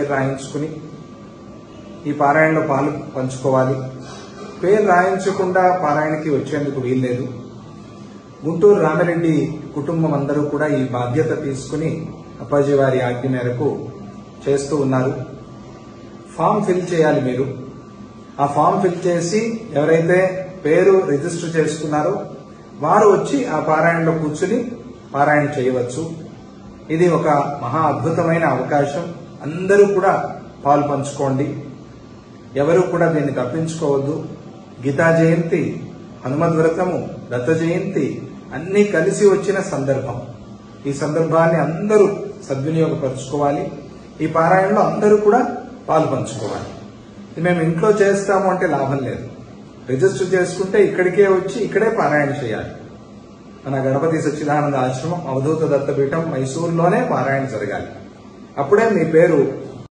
పేరు రాయించుకుని ఈ పారాయణలో పాలు పంచుకోవాలి. పేరు రాయించకుండా పారాయణకి వచ్చేందుకు వీల్లేదు. గుంటూరు రామిరెడ్డి కుటుంబం అందరూ కూడా ఈ బాధ్యత తీసుకుని అప్పాజీ వారి ఆజ్ఞ మేరకు చేస్తూ ఉన్నారు. ఫామ్ ఫిల్ చేయాలి మీరు. ఆ ఫామ్ ఫిల్ చేసి ఎవరైతే పేరు రిజిస్టర్ చేసుకున్నారో వారు వచ్చి ఆ పారాయణలో కూర్చుని పారాయణ చేయవచ్చు. ఇది ఒక మహా అద్భుతమైన అవకాశం. అందరూ కూడా పాలు పంచుకోండి. ఎవరు కూడా దీన్ని తప్పించుకోవద్దు. గీతా జయంతి, హనుమద్ వ్రతము, దత్త జయంతి అన్ని కలిసి వచ్చిన సందర్భం. ఈ సందర్భాన్ని అందరూ సద్వినియోగపరచుకోవాలి. ఈ పారాయణలో అందరూ కూడా పాలు పంచుకోవాలి. మేము ఇంట్లో చేస్తాము అంటే లాభం లేదు. రిజిస్టర్ చేసుకుంటే ఇక్కడికే వచ్చి ఇక్కడే పారాయణ చేయాలి. మన గణపతి సచ్చిదానంద ఆశ్రమం, అవధూత దత్తపీఠం మైసూరులోనే పారాయణ జరగాలి. అప్పుడే మీ పేరు